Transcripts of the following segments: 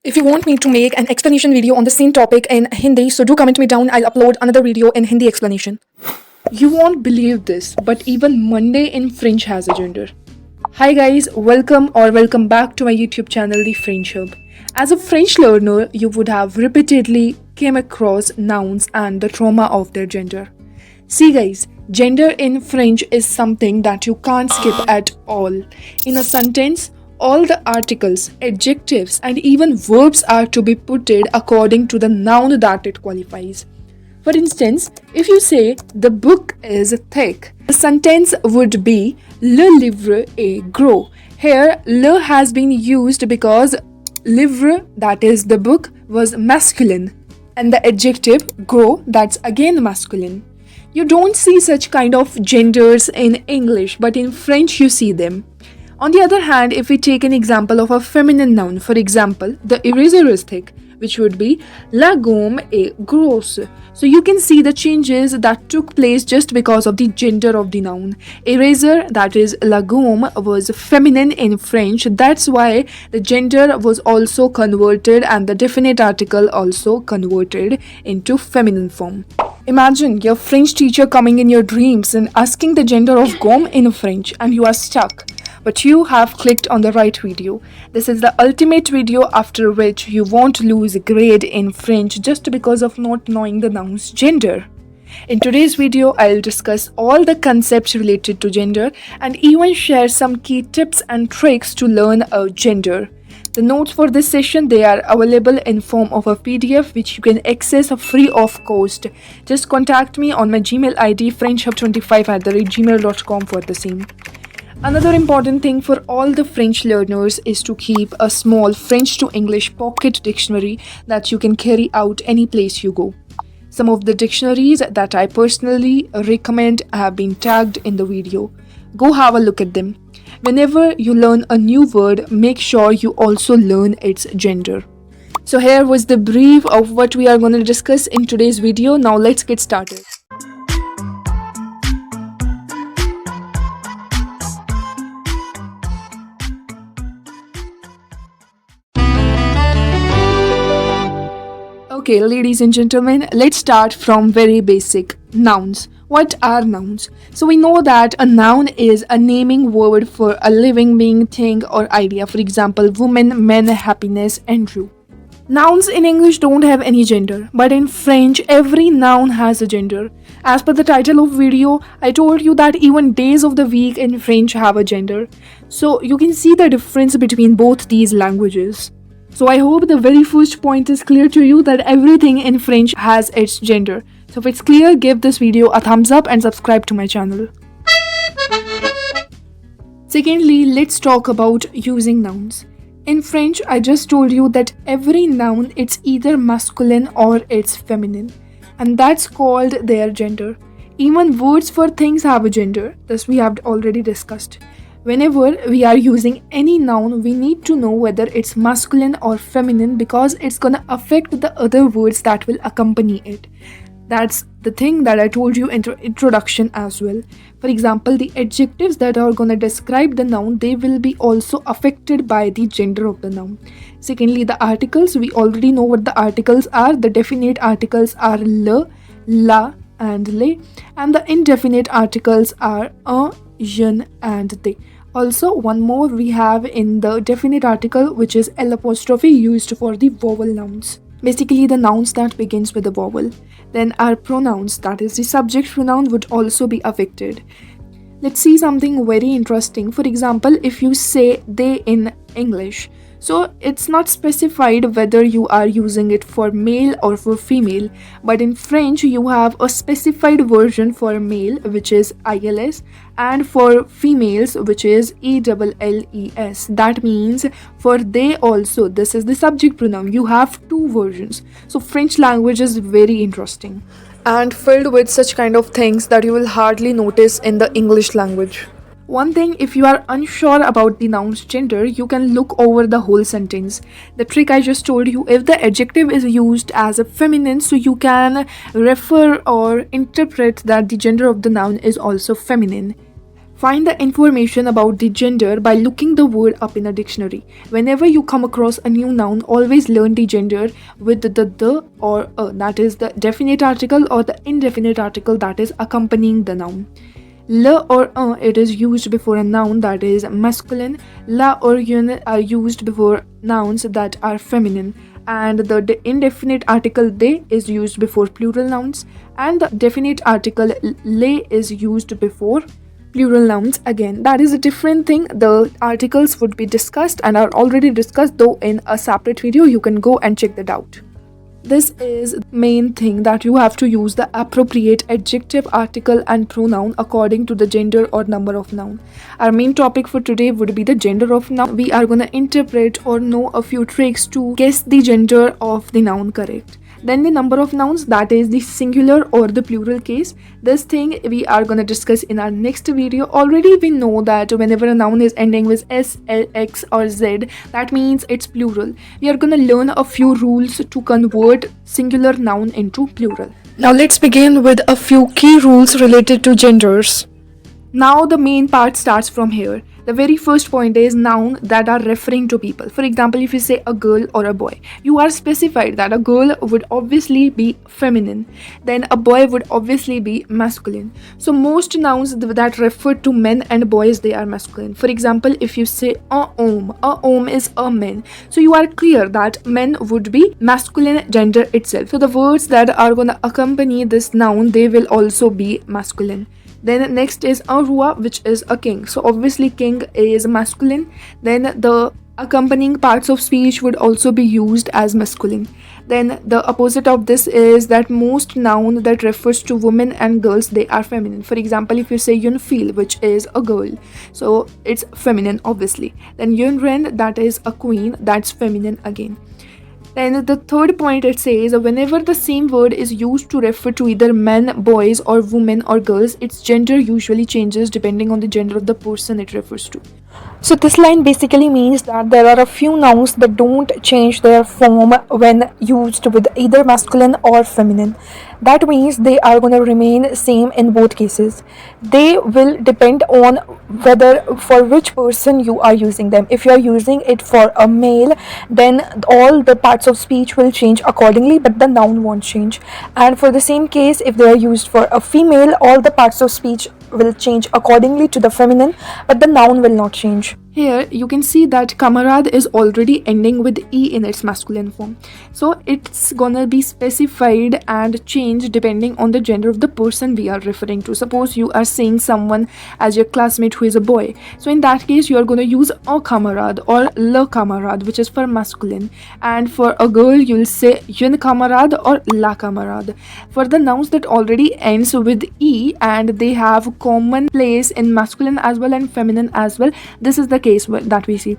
If you want me to make an explanation video on the same topic in Hindi, so do comment me down. I'll upload another video in Hindi explanation. You won't believe this, but even Monday in French has a gender. Hi guys, welcome back to my YouTube channel, The French Hub. As a French learner, you would have repeatedly came across nouns and the trauma of their gender. See guys, gender in French is something that you can't skip at all. In a sentence, all the articles, adjectives, and even verbs are to be putted according to the noun that it qualifies. For instance, if you say the book is thick, the sentence would be le livre est gros. Here, le has been used because livre, that is the book, was masculine, and the adjective gros, that's again masculine. You don't see such kind of genders in English, but in French you see them. On the other hand, if we take an example of a feminine noun, for example, the eraser is thick, which would be la gomme est grosse. So you can see the changes that took place just because of the gender of the noun. Eraser, that is la gomme, was feminine in French. That's why the gender was also converted and the definite article also converted into feminine form. Imagine your French teacher coming in your dreams and asking the gender of gomme in French, and you are stuck. But you have clicked on the right video. This is the ultimate video after which you won't lose a grade in French just because of not knowing the noun's gender. In today's video, I'll discuss all the concepts related to gender and even share some key tips and tricks to learn a gender. The notes for this session, they are available in form of a PDF which you can access free of cost. Just contact me on my Gmail ID frenchhub25@gmail.com for the same. Another important thing for all the French learners is to keep a small French to English pocket dictionary that you can carry out any place you go. Some of the dictionaries that I personally recommend have been tagged in the video. Go have a look at them. Whenever you learn a new word, make sure you also learn its gender. So here was the brief of what we are going to discuss in today's video. Now let's get started. Okay, ladies and gentlemen, let's start from very basic. Nouns. What are nouns? So we know that a noun is a naming word for a living being, thing, or idea. For example, woman, man, happiness, and you. Nouns in English don't have any gender, but in French, every noun has a gender. As per the title of video, I told you that even days of the week in French have a gender. So you can see the difference between both these languages. So I hope the very first point is clear to you that everything in French has its gender. So if it's clear, give this video a thumbs up and subscribe to my channel. Secondly, let's talk about using nouns. In French, I just told you that every noun, it's either masculine or it's feminine. And that's called their gender. Even words for things have a gender. This we have already discussed. Whenever we are using any noun, we need to know whether it's masculine or feminine because it's gonna affect the other words that will accompany it. That's the thing that I told you in the introduction as well. For example, the adjectives that are gonna describe the noun, they will be also affected by the gender of the noun. Secondly, the articles, we already know what the articles are. The definite articles are le, la, and le, and the indefinite articles are un, je, and they. Also, one more we have in the definite article, which is L apostrophe, used for the vowel nouns. Basically, the nouns that begins with a vowel. Then our pronouns, that is the subject pronoun, would also be affected. Let's see something very interesting. For example, if you say they in English, so it's not specified whether you are using it for male or for female, but in French you have a specified version for male, which is ILS, and for females, which is ELLES. That means for they also, this is the subject pronoun. You have two versions. So French language is very interesting and filled with such kind of things that you will hardly notice in the English language. One thing, if you are unsure about the noun's gender, you can look over the whole sentence. The trick I just told you, if the adjective is used as a feminine, so you can refer or interpret that the gender of the noun is also feminine. Find the information about the gender by looking the word up in a dictionary. Whenever you come across a new noun, always learn the gender with the or a, that is the definite article or the indefinite article that is accompanying the noun. La or it is used before a noun that is masculine. La or yun are used before nouns that are feminine. And the indefinite article de is used before plural nouns. And the definite article le is used before plural nouns. Again, that is a different thing. The articles would be discussed and are already discussed, though in a separate video. You can go and check that out. This is the main thing, that you have to use the appropriate adjective, article and pronoun according to the gender or number of noun. Our main topic for today would be the gender of noun. We are going to interpret or know a few tricks to guess the gender of the noun correct. Then the number of nouns, that is the singular or the plural case. This thing we are going to discuss in our next video. Already we know that whenever a noun is ending with S, L, X or Z, that means it's plural. We are going to learn a few rules to convert singular noun into plural. Now let's begin with a few key rules related to genders. Now the main part starts from here. The very first point is noun that are referring to people. For example, if you say a girl or a boy, you are specified that a girl would obviously be feminine, then a boy would obviously be masculine. So most nouns that refer to men and boys, they are masculine. For example, if you say a om is a man. So you are clear that men would be masculine gender itself. So the words that are going to accompany this noun, they will also be masculine. Then next is a rua, which is a king. So obviously king is masculine. Then the accompanying parts of speech would also be used as masculine. Then the opposite of this is that most noun that refers to women and girls, they are feminine. For example, if you say Yunfil, which is a girl, so it's feminine obviously. Then Yunren, that is a queen, that's feminine again. Then the third point, it says whenever the same word is used to refer to either men, boys or women or girls, its gender usually changes depending on the gender of the person it refers to. So this line basically means that there are a few nouns that don't change their form when used with either masculine or feminine. That means they are going to remain same in both cases. They will depend on whether for which person you are using them. If you are using it for a male, then all the parts of speech will change accordingly, but the noun won't change. And for the same case, if they are used for a female, all the parts of speech will change accordingly to the feminine, but the noun will not change. Here you can see that kamarad is already ending with E in its masculine form. So it's gonna be specified and changed depending on the gender of the person we are referring to. Suppose you are saying someone as your classmate who is a boy. So in that case you are gonna use a kamarad or le kamarad, which is for masculine. And for a girl you will say yun kamarad or la kamarad. For the nouns that already ends with E and they have common place in masculine as well and feminine as well, this is the case that we see.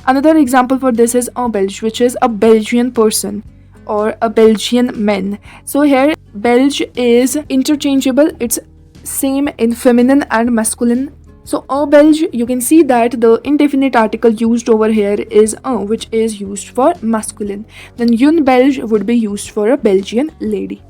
Another example for this is a Belge, which is a Belgian person or a Belgian man. So here Belge is interchangeable, it's same in feminine and masculine. So a Belge, you can see that the indefinite article used over here is which is used for masculine. Then une Belge would be used for a Belgian lady.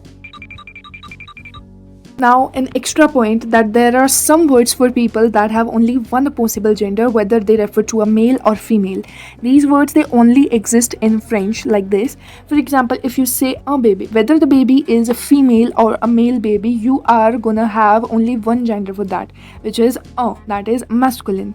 Now an extra point, that there are some words for people that have only one possible gender, whether they refer to a male or female. These words, they only exist in French like this. For example, if you say a baby, whether the baby is a female or a male baby, you are gonna have only one gender for that, which is that is masculine.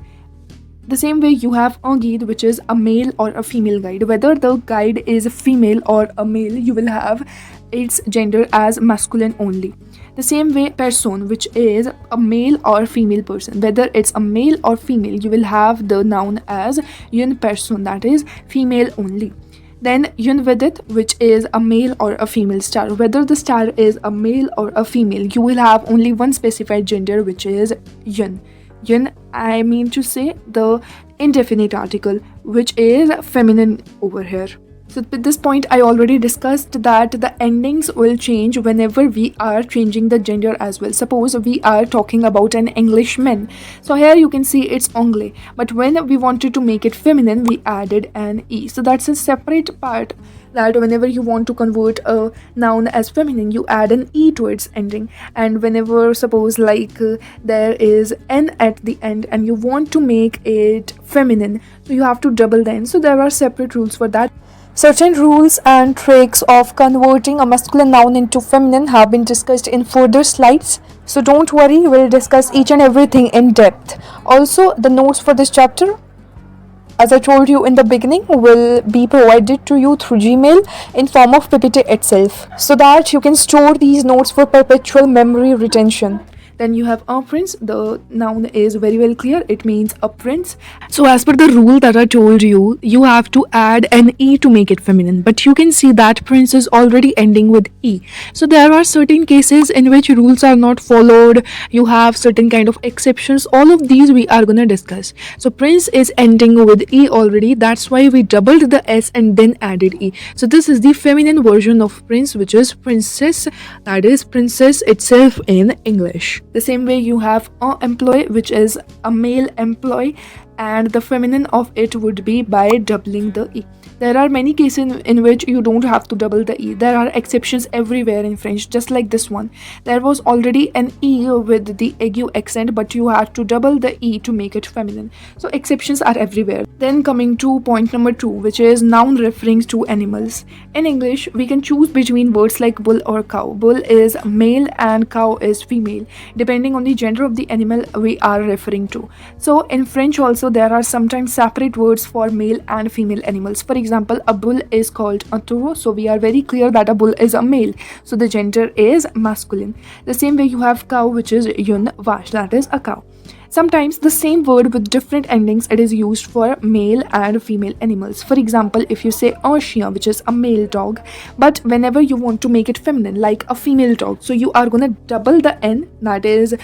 The same way you have a guide, which is a male or a female guide. Whether the guide is a female or a male, you will have its gender as masculine only. The same way person, which is a male or female person, whether it's a male or female, you will have the noun as une person, that is female only. Then une vedette, which is a male or a female star. Whether the star is a male or a female, you will have only one specified gender, which is une. Une, I mean to say the indefinite article, which is feminine over here. So at this point, I already discussed that the endings will change whenever we are changing the gender as well. Suppose we are talking about an Englishman. So here you can see it's anglais. But when we wanted to make it feminine, we added an E. So that's a separate part, that whenever you want to convert a noun as feminine, you add an E to its ending. And whenever, suppose like there is N at the end and you want to make it feminine, so you have to double the N. So there are separate rules for that. Certain rules and tricks of converting a masculine noun into feminine have been discussed in further slides. So don't worry, we'll discuss each and everything in depth. Also, the notes for this chapter, as I told you in the beginning, will be provided to you through Gmail in form of PPT itself, so that you can store these notes for perpetual memory retention. Then you have a prince. The noun is very well clear. It means a prince. So as per the rule that I told you, you have to add an E to make it feminine. But you can see that prince is already ending with E. So there are certain cases in which rules are not followed. You have certain kind of exceptions. All of these we are gonna discuss. So prince is ending with E already. That's why we doubled the S and then added E. So this is the feminine version of prince, which is princess. That is princess itself in English. The same way you have a employee, which is a male employee, and the feminine of it would be by doubling the E. There are many cases in which you don't have to double the E. There are exceptions everywhere in French, just like this one. There was already an E with the aigu accent, but you have to double the E to make it feminine. So exceptions are everywhere. Then coming to point number 2, which is noun referring to animals. In English, we can choose between words like bull or cow. Bull is male and cow is female, depending on the gender of the animal we are referring to. So in French also, there are sometimes separate words for male and female animals. For example, a bull is called a taureau, so we are very clear that a bull is a male, so the gender is masculine. The same way you have cow, which is une vache, that is a cow. Sometimes the same word with different endings, it is used for male and female animals. For example, if you say un chien, which is a male dog, but whenever you want to make it feminine, like a female dog, so you are gonna double the N, that is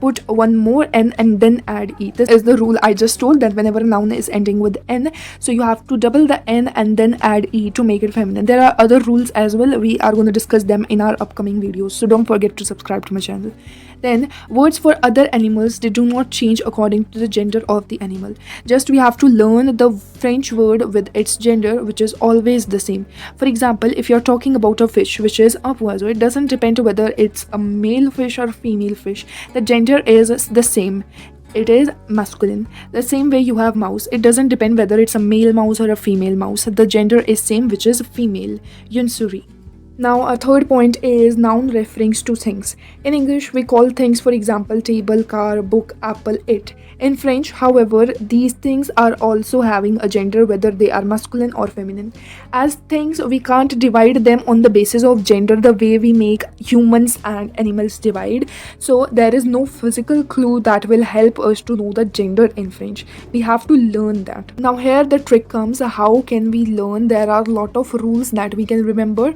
put one more N and then add E. This is the rule I just told, that whenever a noun is ending with N, so you have to double the N and then add E to make it feminine. There are other rules as well. We are going to discuss them in our upcoming videos, so don't forget to subscribe to my channel. Then words for other animals, they do not change according to the gender of the animal. Just we have to learn the French word with its gender, which is always the same. For example, if you're talking about a fish, which is a poisson, it doesn't depend whether it's a male fish or female fish. The gender is the same. It is masculine. The same way you have mouse. It doesn't depend whether it's a male mouse or a female mouse. The gender is same, which is female. Une souris. Now, a third point is noun referring to things. In English, we call things, for example, table, car, book, apple, it. In French, however, these things are also having a gender, whether they are masculine or feminine. As things, we can't divide them on the basis of gender the way we make humans and animals divide. So there is no physical clue that will help us to know the gender in French. We have to learn that. Now here the trick comes. How can we learn? There are a lot of rules that we can remember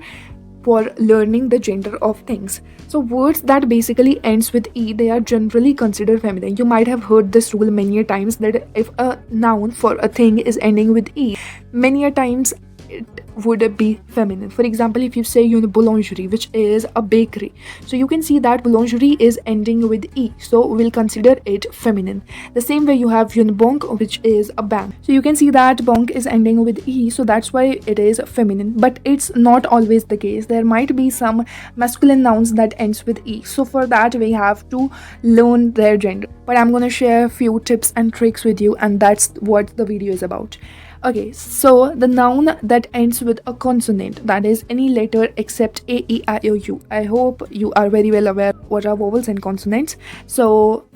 for learning the gender of things. So words that basically ends with E, they are generally considered feminine. You might have heard this rule many a times, that if a noun for a thing is ending with E, many a times it would be feminine. For example, if you say une boulangerie, which is a bakery, so you can see that boulangerie is ending with E, so we'll consider it feminine. The same way you have une banque, which is a bank, so you can see that banque is ending with E, so that's why it is feminine. But it's not always the case. There might be some masculine nouns that ends with E, so for that we have to learn their gender. But I'm gonna share a few tips and tricks with you, and that's what the video is about. Okay, so the noun that ends with a consonant, that is any letter except A, E, I, O, U. I hope you are very well aware what are vowels and consonants. So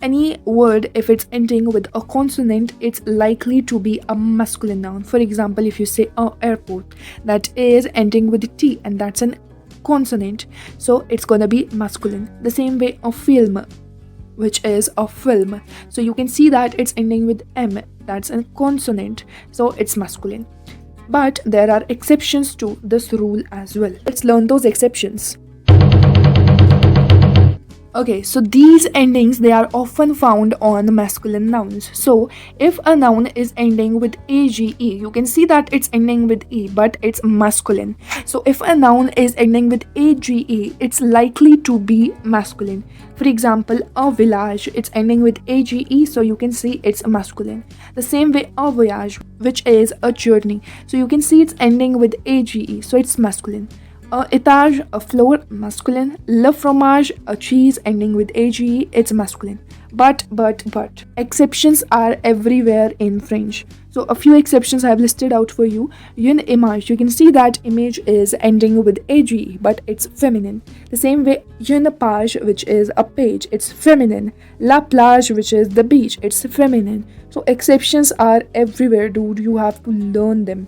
any word, if it's ending with a consonant, it's likely to be a masculine noun. For example, if you say airport, that is ending with T and that's an consonant, so it's gonna be masculine. The same way a film, which is a film, so you can see that it's ending with M, that's a consonant, so it's masculine. But there are exceptions to this rule as well. Let's learn those exceptions. Okay, so these endings they are often found on masculine nouns. So if a noun is ending with age, you can see that it's ending with e, but it's masculine. So if a noun is ending with age, it's likely to be masculine. For example, a village, it's ending with age, so you can see it's masculine. The same way a voyage, which is a journey, so you can see it's ending with age, so it's masculine. A étage, a floor, masculine. Le fromage, a cheese ending with age, it's masculine. But, exceptions are everywhere in French. So a few exceptions I have listed out for you. Une image, you can see that image is ending with age, but it's feminine. The same way, une page, which is a page, it's feminine. La plage, which is the beach, it's feminine. So exceptions are everywhere, dude. You have to learn them.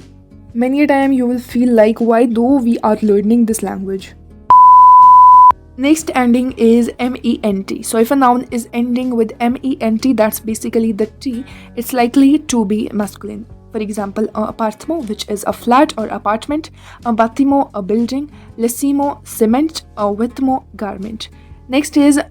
Many a time you will feel like why though we are learning this language. Next ending is ment. So if a noun is ending with ment, that's basically the t, it's likely to be masculine. For example, un appartement, which is a flat or apartment, un bâtiment, a building, lessimo, cement, a vêtement, garment. Next is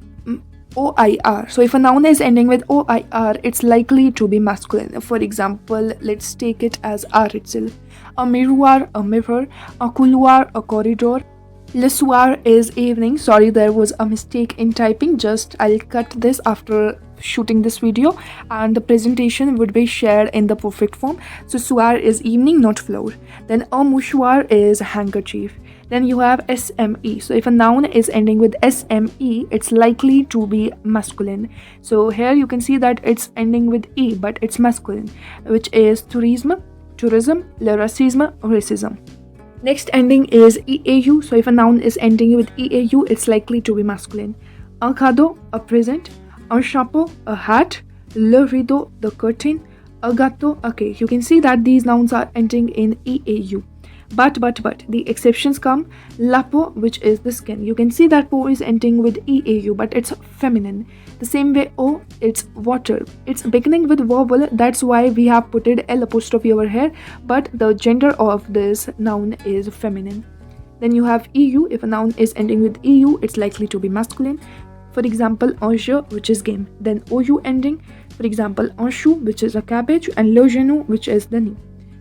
OIR. So if a noun is ending with OIR, it's likely to be masculine. For example, let's take it as R itself. A miroir, a mirror, a couloir, a corridor. Le soir is evening. Sorry, there was a mistake in typing. Just I'll cut this after shooting this video and the presentation would be shared in the perfect form. So soir is evening, not floor. Then a mouchoir is handkerchief. Then you have SME. So if a noun is ending with SME, it's likely to be masculine. So here you can see that it's ending with E, but it's masculine, which is tourism, le racism. Next ending is EAU. So if a noun is ending with EAU, it's likely to be masculine. Un cadeau, a present. Un chapeau, a hat. Le rideau, the curtain. A gâteau, a cake. You can see that these nouns are ending in EAU. But the exceptions come. La peau, which is the skin. You can see that peau is ending with EAU, but it's feminine. The same way O, it's water. It's beginning with vowel. That's why we have put it L apostrophe over here. But the gender of this noun is feminine. Then you have EU. If a noun is ending with EU, it's likely to be masculine. For example, un jeu, which is game. Then OU ending. For example, un chou, which is a cabbage, and le genou, which is the knee.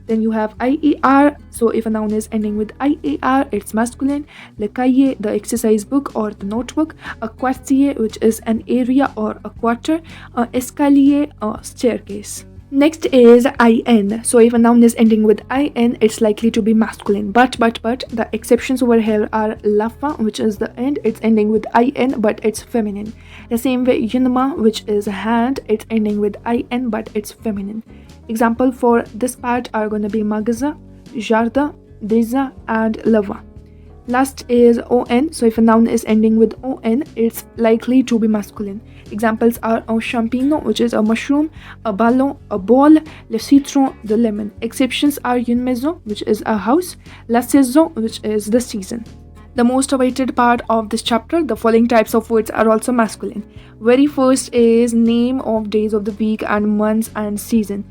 Then you have IER. So if a noun is ending with IER, it's masculine. Le cahier, the exercise book or the notebook. A quartier, which is an area or a quarter. A escalier, a staircase. Next is IN. So if a noun is ending with IN, it's likely to be masculine. But the exceptions over here are la fin, which is the end. It's ending with IN, but it's feminine. The same way une main, which is a hand. It's ending with IN, but it's feminine. Example for this part are going to be magasin, jardin, déjà, and lava. Last is on. So if a noun is ending with on, it's likely to be masculine. Examples are un champignon, which is a mushroom, a ballon, a ball, le citron, the lemon. Exceptions are une maison, which is a house, la saison, which is the season. The most awaited part of this chapter, the following types of words are also masculine. Very first is name of days of the week and months and season.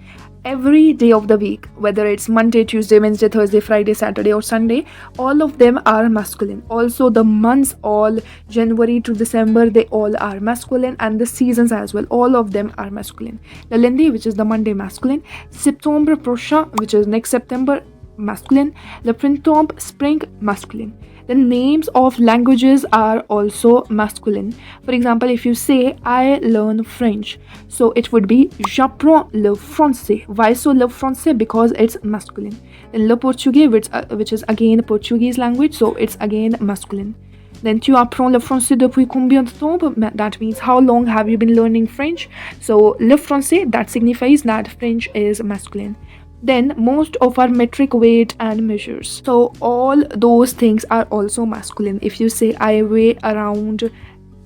Every day of the week, whether it's Monday, Tuesday, Wednesday, Thursday, Friday, Saturday or Sunday, all of them are masculine. Also the months, all January to December, they all are masculine, and the seasons as well, all of them are masculine. Le lundi, which is the Monday, masculine. Septembre prochain, which is next September, masculine. Le printemps, spring, masculine. The names of languages are also masculine. For example, if you say I learn French, so it would be j'apprends le français. Why so le français? Because it's masculine. Then le portugais, which is again Portuguese language, so it's again masculine. Then tu apprends le français depuis combien de temps? That means how long have you been learning French? So le français, that signifies that French is masculine. Then most of our metric weight and measures, so all those things are also masculine. If you say I weigh around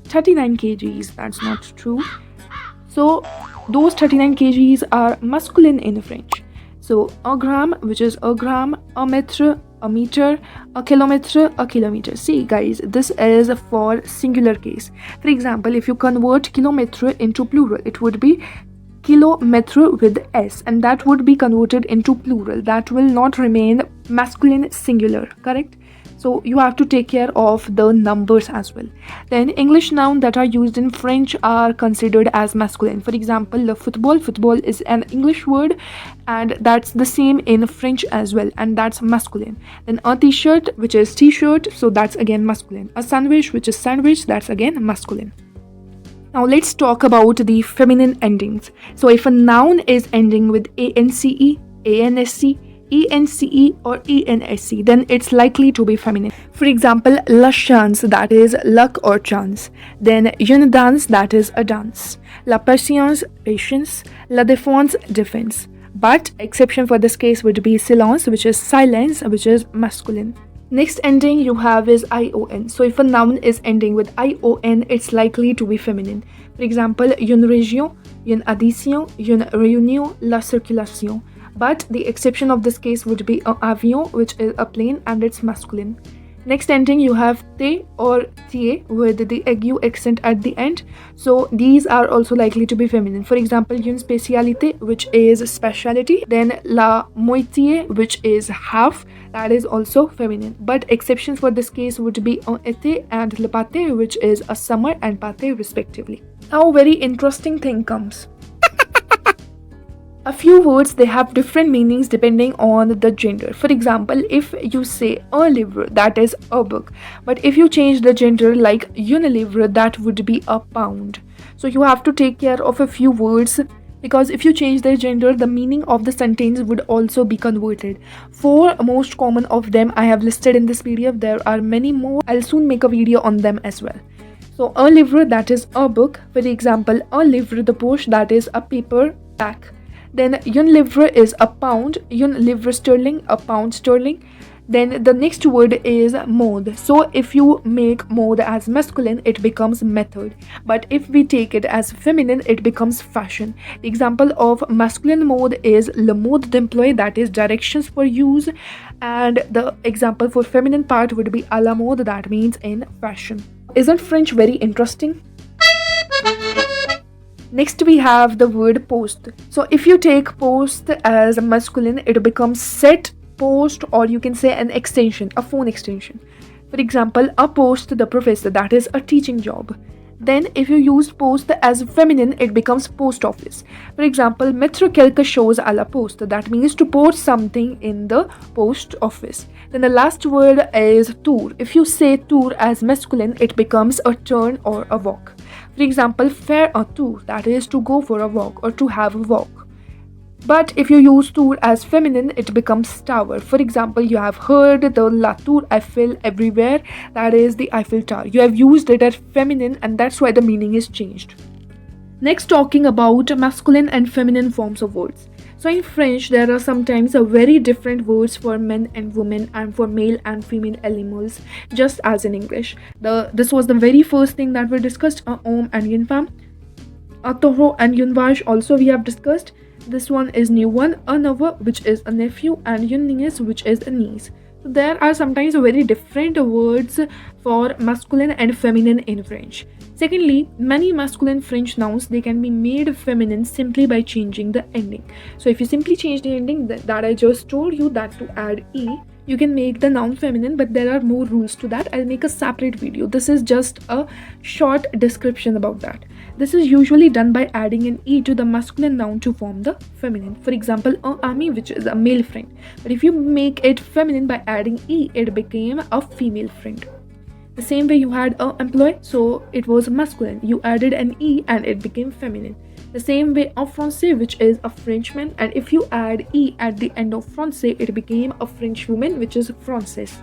39 kgs, that's not true. So those 39 kgs are masculine in French. So a gram, which is a gram, a meter, a kilometer. See guys, this is for singular case. For example, if you convert kilometer into plural, it would be kilometre with s, and that would be converted into plural. That will not remain masculine singular, correct? So you have to take care of the numbers as well. Then English nouns that are used in French are considered as masculine. For example, le football. Football is an English word, and that's the same in French as well, and that's masculine. Then a t-shirt, which is t-shirt, so that's again masculine. A sandwich, which is sandwich, that's again masculine. Now let's talk about the feminine endings. So if a noun is ending with ance, ansc, ence or ensc, then it's likely to be feminine. For example, la chance, that is luck or chance. Then une danse, that is a dance. La patience, patience. La défense, defense. But exception for this case would be silence, which is silence, which is masculine. Next ending you have is ion. So if a noun is ending with ion, it's likely to be feminine. For example, une région, une addition, une réunion, la circulation. But the exception of this case would be un avion, which is a plane, and it's masculine. Next ending you have te or tie with the aigu accent at the end. So these are also likely to be feminine. For example, une spécialité, which is speciality. Then la moitié, which is half, that is also feminine. But exceptions for this case would be un été and le pâté, which is a summer and pâté respectively. Now very interesting thing comes. A few words, they have different meanings depending on the gender. For example, if you say un livre, that is a book. But if you change the gender like une livre, that would be a pound. So you have to take care of a few words, because if you change their gender, the meaning of the sentence would also be converted. Four most common of them I have listed in this PDF. There are many more. I'll soon make a video on them as well. So un livre, that is a book. For example, un livre de poche, that is a paper pack. Then une livre is a pound, une livre sterling, a pound sterling. Then the next word is mode. So if you make mode as masculine, it becomes method. But if we take it as feminine, it becomes fashion. The example of masculine mode is le mode d'emploi, that is directions for use. And the example for feminine part would be à la mode, that means in fashion. Isn't French very interesting? Next we have the word post. So if you take post as masculine, it becomes set, post, or you can say an extension, a phone extension. For example, a post the professor, that is a teaching job. Then if you use post as feminine, it becomes post office. For example, mettre quelque chose à la poste, that means to post something in the post office. Then the last word is tour. If you say tour as masculine, it becomes a turn or a walk. For example, faire un tour, that is to go for a walk or to have a walk. But if you use tour as feminine, it becomes tower. For example, you have heard the La Tour Eiffel everywhere, that is the Eiffel Tower. You have used it as feminine, and that's why the meaning is changed. Next, talking about masculine and feminine forms of words. So in French, there are sometimes a very different words for men and women and for male and female animals, just as in English. This was the very first thing that we discussed, un homme and une femme. A taureau and une vache also we have discussed. This one is new one, a neveu, which is a nephew, and une nièce, which is a niece. So there are sometimes very different words for masculine and feminine in French. Secondly, many masculine French nouns, they can be made feminine simply by changing the ending. So if you simply change the ending that I just told you, that to add e, you can make the noun feminine, but there are more rules to that. I'll make a separate video. This is just a short description about that. This is usually done by adding an e to the masculine noun to form the feminine. For example, un ami, which is a male friend. But if you make it feminine by adding e, it became a female friend. The same way you had a employee, so it was masculine. You added an e and it became feminine. The same way en français, which is a Frenchman, and if you add e at the end of français, it became a French woman, which is française.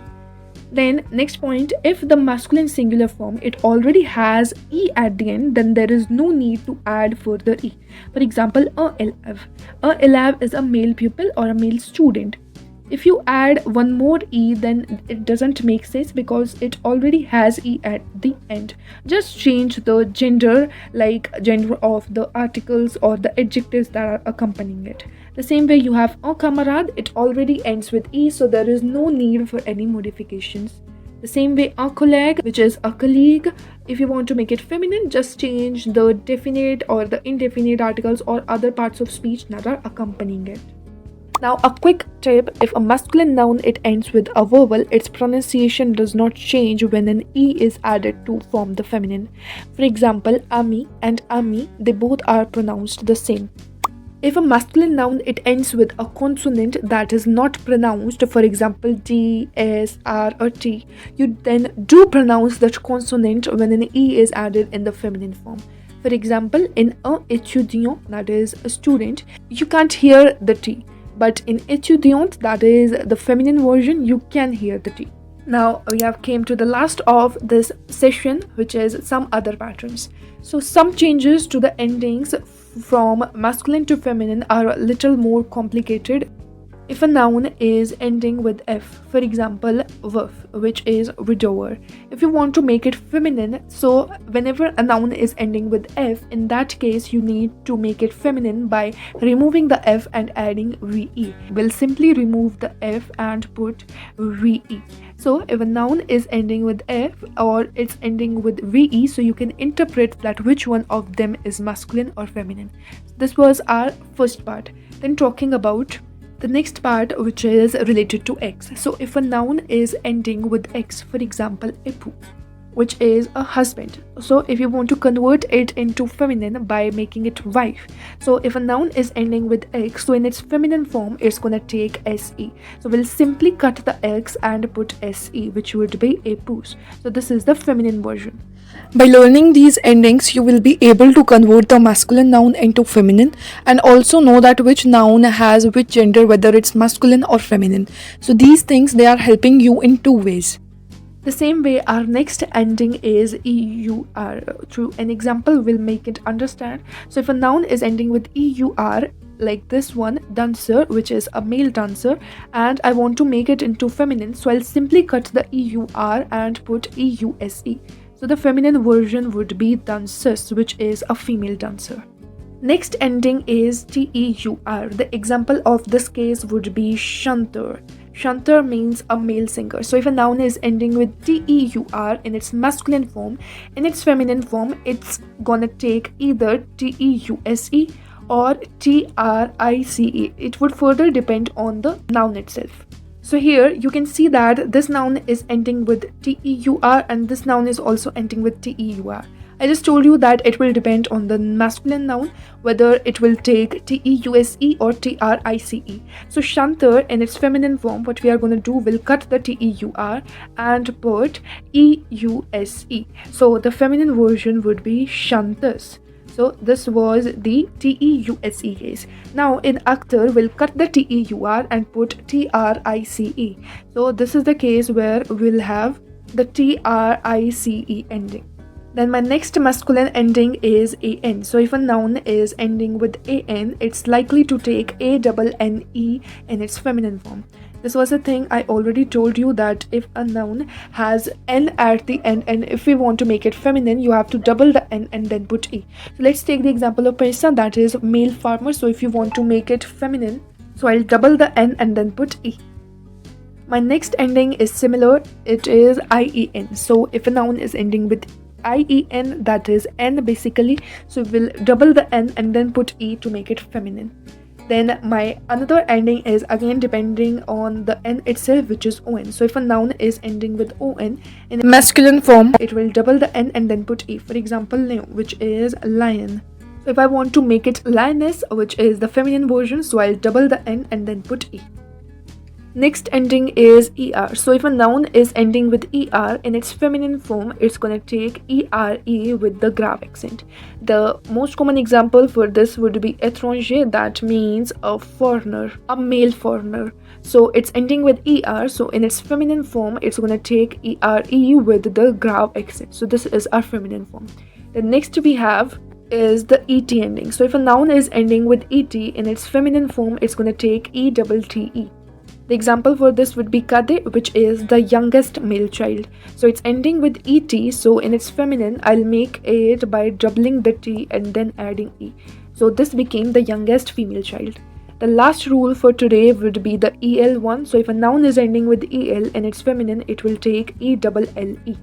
Then next point, if the masculine singular form, it already has e at the end, then there is no need to add further e. For example, un élève. Un élève is a male pupil or a male student. If you add one more e, then it doesn't make sense because it already has e at the end. Just change the gender, like gender of the articles or the adjectives that are accompanying it. The same way you have un camarade, it already ends with e, so there is no need for any modifications. The same way un collègue, which is a colleague, if you want to make it feminine, just change the definite or the indefinite articles or other parts of speech that are accompanying it. Now, a quick tip: if a masculine noun it ends with a vowel, its pronunciation does not change when an e is added to form the feminine. For example, Ami and Ami, they both are pronounced the same. If a masculine noun it ends with a consonant that is not pronounced, for example D, S, R or T, you then do pronounce that consonant when an E is added in the feminine form. For example, in un étudiant, that is a student, you can't hear the T. But in étudiante, that is the feminine version, you can hear the T. Now we have came to the last of this session, which is some other patterns. So some changes to the endings from masculine to feminine are a little more complicated. If a noun is ending with F, for example, veuf, which is widower, if you want to make it feminine, so whenever a noun is ending with F, in that case you need to make it feminine by removing the F and adding VE. We'll simply remove the F and put VE. So if a noun is ending with F or it's ending with VE, so you can interpret that which one of them is masculine or feminine. This was our first part. Then talking about the next part, which is related to X. So if a noun is ending with X, for example, époux, which is a husband. So if you want to convert it into feminine by making it wife. So if a noun is ending with X, so in its feminine form, it's gonna take SE. So we'll simply cut the X and put SE, which would be épouse. So this is the feminine version. By learning these endings, you will be able to convert the masculine noun into feminine and also know that which noun has which gender, whether it's masculine or feminine. So these things, they are helping you in two ways. The same way, our next ending is EUR. Through an example, we'll make it understand. So if a noun is ending with EUR, like this one, dancer, which is a male dancer, and I want to make it into feminine, so I'll simply cut the EUR and put EUSE. So the feminine version would be danseuse, which is a female dancer. Next ending is TEUR. The example of this case would be chanteur. Chanteur means a male singer. So if a noun is ending with TEUR in its masculine form, in its feminine form, it's gonna take either TEUSE or TRICE. It would further depend on the noun itself. So here you can see that this noun is ending with TEUR and this noun is also ending with TEUR. I just told you that it will depend on the masculine noun whether it will take TEUSE or TRICE. So chanteur in its feminine form, what we are going to do, will cut the TEUR and put EUSE. So the feminine version would be chanteuse. So this was the TEUSE case. Now in acteur, we'll cut the TEUR and put TRICE. So this is the case where we'll have the TRICE ending. Then my next masculine ending is AN. So if a noun is ending with AN, it's likely to take ANNE in its feminine form. This was a thing I already told you, that if a noun has N at the end and if we want to make it feminine, you have to double the N and then put E. So let's take the example of Paisa, that is male farmer. So if you want to make it feminine, so I'll double the N and then put E. My next ending is similar. It is IEN. So if a noun is ending with IEN, that is N basically, so we'll double the N and then put E to make it feminine. Then my another ending is again depending on the N itself, which is ON. So if a noun is ending with ON in masculine form, it will double the N and then put E. For example, lion, which is lion. So if I want to make it lioness, which is the feminine version, so I'll double the N and then put E. Next ending is ER. So if a noun is ending with ER in its feminine form, it's gonna take ERE with the grave accent. The most common example for this would be étranger, that means a foreigner, a male foreigner. So it's ending with ER, so in its feminine form, it's gonna take ERE with the grave accent. So this is our feminine form. The next we have is the ET ending. So if a noun is ending with ET in its feminine form, it's gonna take ETTE. The example for this would be Kade, which is the youngest male child. So it's ending with ET, so in its feminine, I'll make it by doubling the T and then adding E. So this became the youngest female child. The last rule for today would be the EL one. So if a noun is ending with EL in its feminine, it will take ELLE.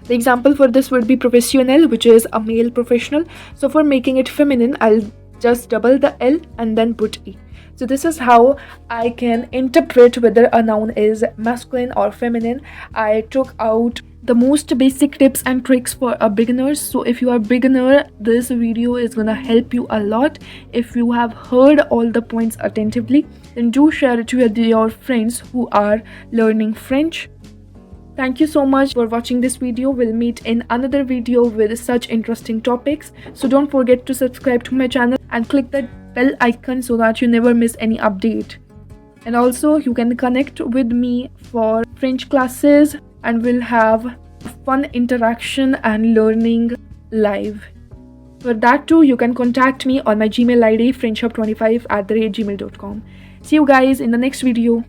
The example for this would be professionnel, which is a male professional. So for making it feminine, I'll just double the L and then put E. So this is how I can interpret whether a noun is masculine or feminine. I took out the most basic tips and tricks for a beginner. So if you are beginner, this video is gonna help you a lot. If you have heard all the points attentively, then do share it with your friends who are learning French. Thank you so much for watching this video. We'll meet in another video with such interesting topics. So don't forget to subscribe to my channel and click that bell icon so that you never miss any update. And also you can connect with me for French classes and we'll have fun interaction and learning live. For that too, you can contact me on my Gmail ID frenchhub25@gmail.com. See you guys in the next video.